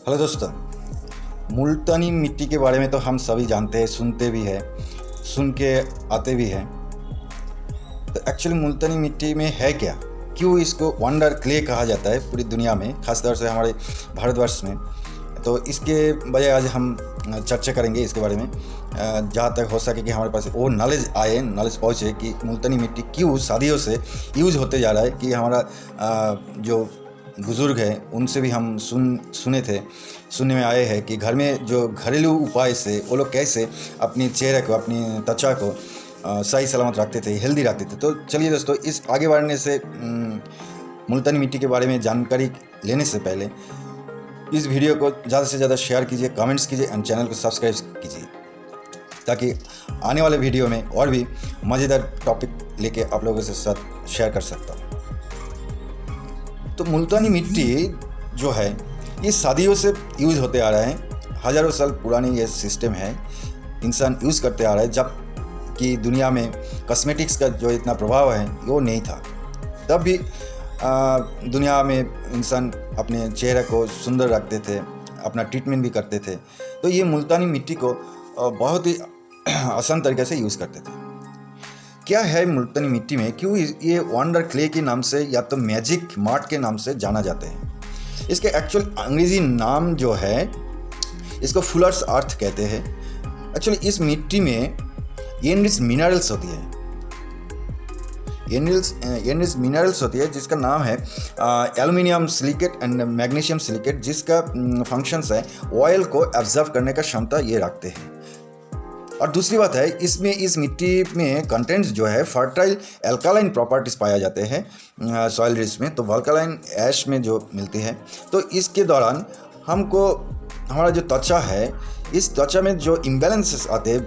Hello दोस्तों, मुल्तानी मिट्टी के बारे में तो हम सभी जानते हैं, सुनते भी हैं, सुन के आते भी हैं। तो एक्चुअली मुल्तानी मिट्टी में है क्या, क्यों इसको वंडर क्ले कहा जाता है पूरी दुनिया में, खासतौर से हमारे भारतवर्ष में। तो इसके बजाय आज हम चर्चा करेंगे इसके बारे में, जहाँ तक हो सके कि हमारे पास वो नॉलेज नॉलेज पहुँचे कि मुल्तानी मिट्टी क्यों सदियों से यूज़ होते जा रहा है। कि हमारा जो बुज़ुर्ग हैं उनसे भी हम सुनने में आए हैं कि घर में जो घरेलू उपाय से वो लोग कैसे अपनी चेहरे को, अपनी त्वचा को सही सलामत रखते थे, हेल्दी रखते थे। तो चलिए दोस्तों, इस आगे बढ़ने से मुल्तानी मिट्टी के बारे में जानकारी लेने से पहले इस वीडियो को ज़्यादा से ज़्यादा शेयर कीजिए, कमेंट्स कीजिए एंड चैनल को सब्सक्राइब कीजिए, ताकि आने वाले वीडियो में और भी मज़ेदार टॉपिक लेके आप लोगों के साथ शेयर कर सकता हूँ। तो मुल्तानी मिट्टी जो है ये सदियों से यूज़ होते आ रहा है, हज़ारों साल पुरानी ये सिस्टम है, इंसान यूज़ करते आ रहा है। जब कि दुनिया में कॉस्मेटिक्स का जो इतना प्रभाव है वो नहीं था, तब भी दुनिया में इंसान अपने चेहरे को सुंदर रखते थे, अपना ट्रीटमेंट भी करते थे। तो ये मुल्तानी मिट्टी को बहुत ही आसान तरीके से यूज़ करते थे। क्या है मुल्तानी मिट्टी में, क्यों ये वंडर क्ले के नाम से या तो मैजिक मार्ट के नाम से जाना जाते हैं। इसके एक्चुअल अंग्रेजी नाम जो है, इसको फुलर्स अर्थ कहते हैं। एक्चुअली इस मिट्टी में एनरिच मिनरल्स होती है, एनरिच मिनरल्स होती है, जिसका नाम है aluminium silicate and magnesium silicate, जिसका फंक्शंस है ऑयल को एब्जॉर्ब करने का क्षमता ये रखते हैं। और दूसरी बात है, इसमें इस मिट्टी में कंटेंट्स जो है फर्टाइल एल्कालाइन प्रॉपर्टीज़ पाए जाते हैं सॉइल रिच में। तो अल्कालाइन ऐश में जो मिलती है, तो इसके दौरान हमको हमारा जो त्वचा है, इस त्वचा में जो इम्बैलेंसेस आते हैं,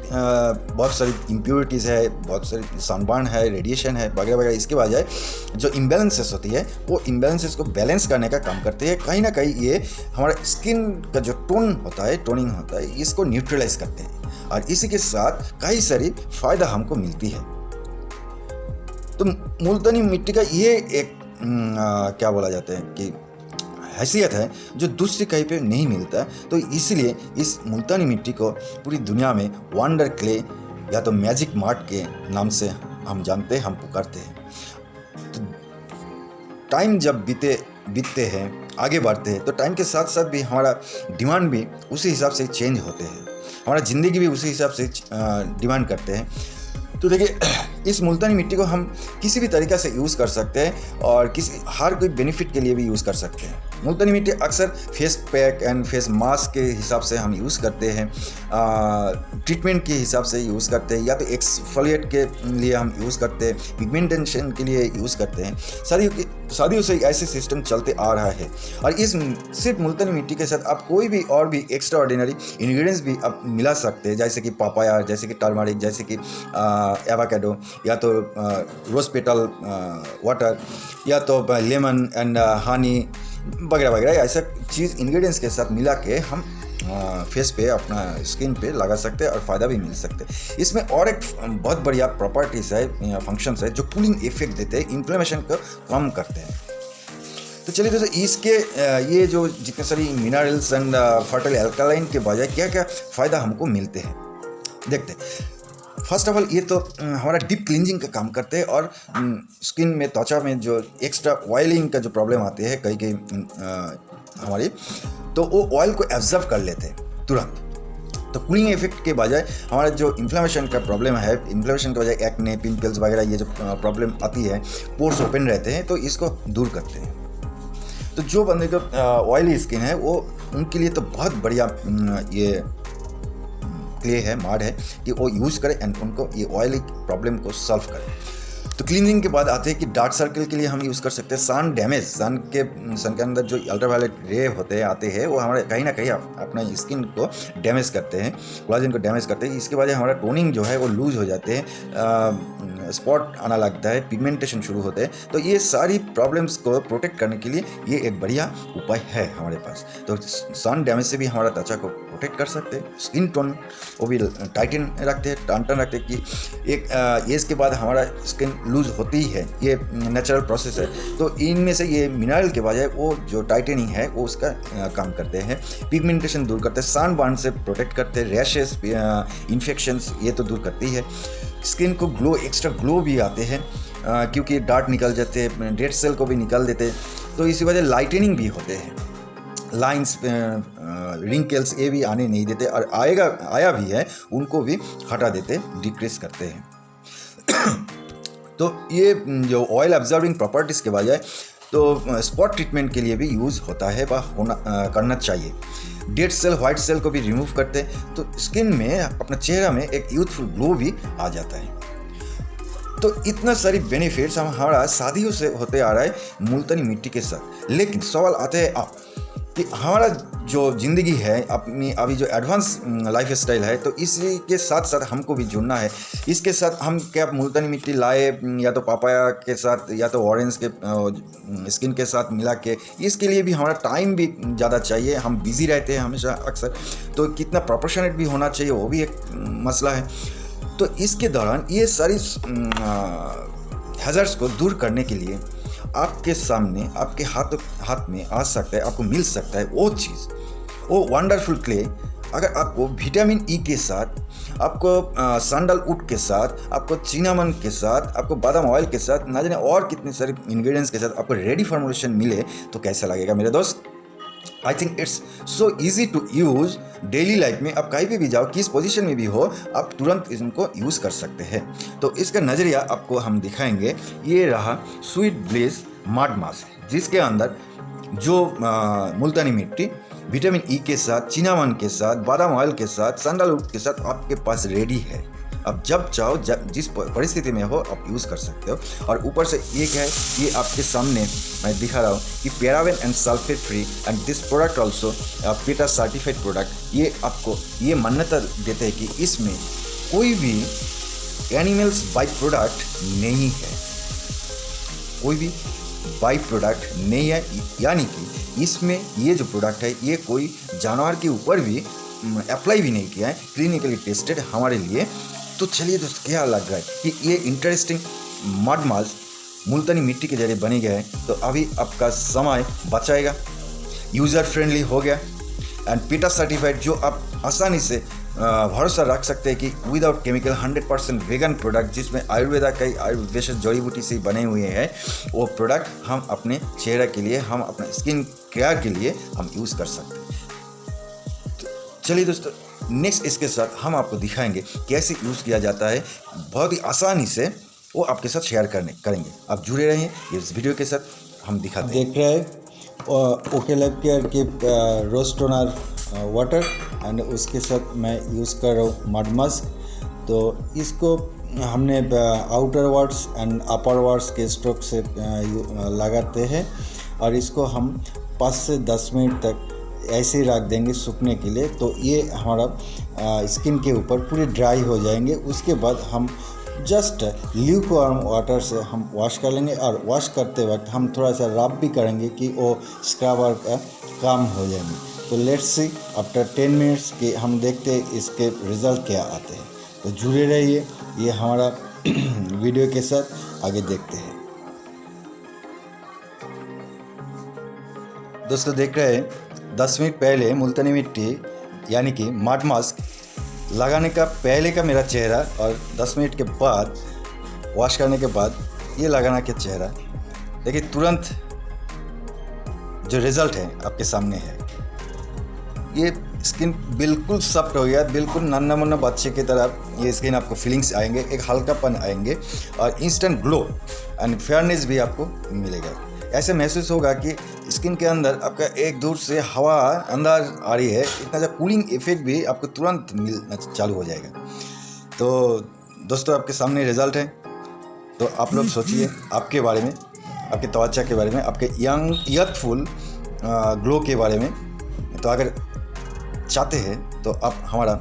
बहुत सारी इम्प्योरिटीज़ है, बहुत सारी सनबर्न है, रेडिएशन है वगैरह वगैरह, इसके बजाय जो इम्बैलेंसेस होती है वो इम्बैलेंसेस को बैलेंस करने का काम करते हैं। कहीं ना कहीं ये हमारा स्किन का जो टोनिंग होता है, इसको न्यूट्रलाइज करते हैं, और इसी के साथ कई सारी फ़ायदा हमको मिलती है। तो मुल्तानी मिट्टी का ये एक क्या बोला जाता है कि हैसियत है जो दूसरी कहीं पे नहीं मिलता। तो इसलिए इस मुल्तानी मिट्टी को पूरी दुनिया में वंडर क्ले या तो मैजिक मार्ट के नाम से हम जानते हैं, हम पुकारते हैं। तो टाइम जब बीतते हैं, आगे बढ़ते हैं, तो टाइम के साथ साथ भी हमारा डिमांड भी उसी हिसाब से चेंज होते हैं, हमारा ज़िंदगी भी उसी हिसाब से डिमांड करते हैं। तो देखिए, इस मुल्तानी मिट्टी को हम किसी भी तरीक़े से यूज़ कर सकते हैं और हर कोई बेनिफिट के लिए भी यूज़ कर सकते हैं। मुल्तानी मिट्टी अक्सर face pack and face mask के हिसाब से हम यूज़ करते हैं, ट्रीटमेंट के हिसाब से यूज़ करते हैं, या तो एक्सफोलिएट के लिए हम यूज़ करते हैं, पिगमेंटेशन के लिए यूज़ करते हैं। सदियों से ऐसे सिस्टम चलते आ रहा है। और इस सिर्फ मुल्तानी मिट्टी के साथ आप कोई भी और भी एक्स्ट्रा ऑर्डिनरी इंग्रेडिएंट्स भी आप मिला सकते हैं, जैसे कि पापाया, जैसे कि टर्मरिक, जैसे कि एवोकाडो, या तो रोज पेटल वाटर, या तो लेमन एंड हनी वगैरह वगैरह, ऐसा चीज़ इंग्रेडिएंट्स के साथ मिला के हम फेस पे, अपना स्किन पे लगा सकते हैं और फ़ायदा भी मिल सकते हैं। इसमें और एक बहुत बढ़िया प्रॉपर्टीज़ है, फंक्शंस है, जो कूलिंग इफेक्ट देते हैं, इन्फ्लेमेशन को कम करते हैं। तो चलिए दोस्तों, इसके ये जो जितने सारी मिनरल्स एंड फर्टाइल एल्कालाइन के बजाय क्या क्या फ़ायदा हमको मिलते हैं, देखते हैं। फर्स्ट ऑफ ऑल, ये तो हमारा डीप क्लींजिंग का काम करते हैं, और स्किन में, त्वचा में जो एक्स्ट्रा ऑयलिंग का जो प्रॉब्लम आती है कई हमारी, तो वो ऑयल को एब्जॉर्ब कर लेते हैं तुरंत। तो कूलिंग इफेक्ट के बजाय हमारा जो इन्फ्लेमेशन का प्रॉब्लम है, इन्फ्लेमेशन के बजाय एक्ने, पिंपल्स वगैरह, ये जो प्रॉब्लम आती है, पोर्स ओपन रहते हैं, तो इसको दूर करते हैं। तो जो बंदे को ऑयली स्किन है, वो उनके लिए तो बहुत बढ़िया ये क्ले है, मार्ट है, कि वो यूज़ करें एंड उनको ये ऑयली प्रॉब्लम को सॉल्व करें। तो क्लीनिंग के बाद आते हैं कि डार्क सर्कल के लिए हम यूज़ कर सकते हैं सन के अंदर जो अल्ट्रावायलेट रे आते हैं, वो हमारे कहीं ना कहीं अपना स्किन को डैमेज करते हैं, कोलाजन को डैमेज करते हैं। इसके वजह हमारा टोनिंग जो है वो लूज हो जाते हैं, स्पॉट आना लगता है, पिगमेंटेशन शुरू होते हैं, तो ये सारी प्रॉब्लम्स को प्रोटेक्ट करने के लिए ये एक बढ़िया उपाय है हमारे पास। तो सन डैमेज से भी हमारा त्वचा को प्रोटेक्ट कर सकते हैं, स्किन टोन वो भी टाइटन रखते हैं, टन रखते हैं कि एक एज के बाद हमारा स्किन लूज होती है, ये नेचुरल प्रोसेस है। तो इनमें से ये मिनरल के बजाय वो जो टाइटेनिंग है वो उसका काम करते हैं, पिगमेंटेशन दूर करते हैं, सनबर्न से प्रोटेक्ट करते हैं, रैशेस, इन्फेक्शंस ये तो दूर करती है। स्किन को ग्लो, एक्स्ट्रा ग्लो भी आते हैं क्योंकि डार्क निकल जाते हैं, डेड सेल को भी निकल देते हैं, तो इसी वजह लाइटनिंग भी होते हैं, लाइंस, रिंकल्स ये भी आने नहीं देते, और आया भी है उनको भी हटा देते, डिक्रीज करते हैं। तो ये जो ऑयल एब्जॉर्बिंग प्रॉपर्टीज़ के बजाय तो स्पॉट ट्रीटमेंट के लिए भी यूज़ होता है व करना चाहिए। डेड सेल, वाइट सेल को भी रिमूव करते हैं, तो स्किन में, अपना चेहरा में एक यूथफुल ग्लो भी आ जाता है। तो इतना सारी बेनिफिट्स हमारा शादियों से होते आ रहा है मुल्तानी मिट्टी के साथ। लेकिन सवाल आते हैं आप कि हमारा जो ज़िंदगी है, अपनी अभी जो एडवांस लाइफ स्टाइल है, तो इसी के साथ साथ हमको भी जुड़ना है। इसके साथ हम क्या मुल्तानी मिट्टी लाए, या तो पापाया के साथ या तो ऑरेंज के स्किन के साथ मिला के, इसके लिए भी हमारा टाइम भी ज़्यादा चाहिए, हम बिज़ी रहते हैं हमेशा अक्सर, तो कितना प्रोपोर्शनेट भी होना चाहिए वो भी एक मसला है। तो इसके दौरान ये सारी हैज़र्ड्स को दूर करने के लिए आपके सामने, आपके हाथ में आ सकता है, आपको मिल सकता है वो चीज़, वो वंडरफुल क्ले। अगर आपको विटामिन ई के साथ, आपको सैंडलवुड के साथ, आपको चिनामन के साथ, आपको बादाम ऑयल के साथ, ना जाने और कितने सारे इंग्रेडिएंट्स के साथ आपको रेडी फॉर्मुलेशन मिले तो कैसा लगेगा मेरे दोस्त। I think it's so easy to use daily life में। आप कहीं भी जाओ, किस पोजीशन में भी हो, आप तुरंत इनको यूज़ कर सकते हैं। तो इसका नज़रिया आपको हम दिखाएंगे। ये रहा स्वीट ब्लेस मड मास्क, जिसके अंदर जो मुल्तानी मिट्टी विटामिन ई के साथ, चिनामन के साथ, बादाम ऑयल के साथ, सैंडलवुड के साथ आपके पास रेडी है। अब जब चाहो, जिस परिस्थिति में हो आप यूज़ कर सकते हो। और ऊपर से एक है, ये आपके सामने मैं दिखा रहा हूँ कि paraben and sulphate free and this product also पीटा सर्टिफाइड प्रोडक्ट। ये आपको ये मान्यता देते हैं कि इसमें कोई भी एनिमल्स बाई प्रोडक्ट नहीं है, कोई भी बाई प्रोडक्ट नहीं है, यानी कि इसमें ये जो प्रोडक्ट है ये कोई जानवर के ऊपर भी अप्लाई भी नहीं किया है, क्लिनिकली टेस्टेड हमारे लिए। तो चलिए दोस्तों, क्या लग रहा है कि ये इंटरेस्टिंग मड मास्क मुल्तानी मिट्टी के जरिए बनी गया है, तो अभी आपका समय बचाएगा, यूज़र फ्रेंडली हो गया एंड पीटा सर्टिफाइड, जो आप आसानी से भरोसा रख सकते हैं कि विदाउट केमिकल 100% वेगन प्रोडक्ट, जिसमें आयुर्वेदा कई आयुर्वेद जड़ी बूटी से बने हुए हैं, वो प्रोडक्ट हम अपने चेहरे के लिए, हम अपने स्किन केयर के लिए हम यूज़ कर सकते हैं। चलिए दोस्तों, नेक्स्ट इसके साथ हम आपको दिखाएंगे कैसे यूज़ किया जाता है, बहुत ही आसानी से वो आपके साथ शेयर करेंगे। आप जुड़े रहिए इस वीडियो के साथ, हम दिखाते हैं। देख रहे हैं ओके लाइफ केयर के रोज टोनर वाटर एंड उसके साथ मैं यूज़ कर रहा हूँ मड मास्क। तो इसको हमने outer wards and upper wards के स्ट्रोक से लगाते हैं, और इसको हम 5 से 10 मिनट तक ऐसे ही रख देंगे सूखने के लिए। तो ये हमारा स्किन के ऊपर पूरे ड्राई हो जाएंगे। उसके बाद हम जस्ट ल्यूकवार्म वाटर से हम वॉश कर लेंगे, और वॉश करते वक्त हम थोड़ा सा रब भी करेंगे कि वो स्क्रबर का काम हो जाएंगे। तो लेट्स सी आफ्टर 10 मिनट्स के हम देखते हैं इसके रिज़ल्ट क्या आते हैं। तो जुड़े रहिए ये हमारा वीडियो के साथ, आगे देखते हैं। दोस्तों देख रहे हैं 10 मिनट पहले मुल्तानी मिट्टी यानी कि मड मास्क लगाने का पहले का मेरा चेहरा, और 10 मिनट के बाद वॉश करने के बाद ये लगाना के चेहरा देखिए, तुरंत जो रिज़ल्ट है आपके सामने है। ये स्किन बिल्कुल सॉफ्ट हो गया, बिल्कुल नन्ना मुन्ना बच्चे की तरह ये स्किन आपको फीलिंग्स आएंगे, एक हल्कापन आएंगे, और इंस्टेंट ग्लो एंड फेयरनेस भी आपको मिलेगा। ऐसे महसूस होगा कि स्किन के अंदर आपका एक दूर से हवा अंदर आ रही है, इतना ज़्यादा कूलिंग इफेक्ट भी आपको तुरंत मिलना चालू हो जाएगा। तो दोस्तों आपके सामने रिज़ल्ट है, तो आप लोग सोचिए आपके बारे में, आपके त्वचा के बारे में, आपके यंगफुल ग्लो के बारे में। तो अगर चाहते हैं तो आप हमारा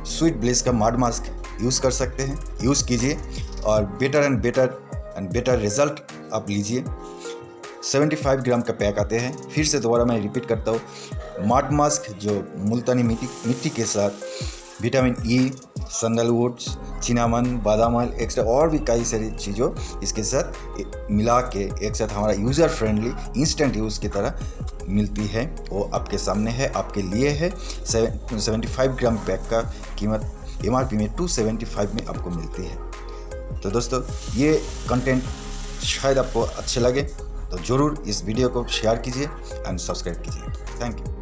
स्वीट ब्लेस का मड मास्क यूज़ कर सकते हैं, यूज़ कीजिए। और बेटर रिजल्ट आप लीजिए। 75 ग्राम का पैक आते हैं। फिर से दोबारा मैं रिपीट करता हूँ, मार्ट मास्क जो मुल्तानी मिट्टी के साथ विटामिन ई, सैंडलवुड, चिनामन, बादाम ऑयल, एक्स्ट्रा और भी कई सारी चीज़ों इसके साथ मिला के एक साथ हमारा यूज़र फ्रेंडली इंस्टेंट यूज़ की तरह मिलती है। वो आपके सामने है, आपके लिए है। 75 ग्राम पैक का कीमत MRP में 275 में आपको मिलती है। तो दोस्तों, ये कंटेंट शायद आपको अच्छे लगे तो ज़रूर इस वीडियो को शेयर कीजिए एंड सब्सक्राइब कीजिए। Thank you.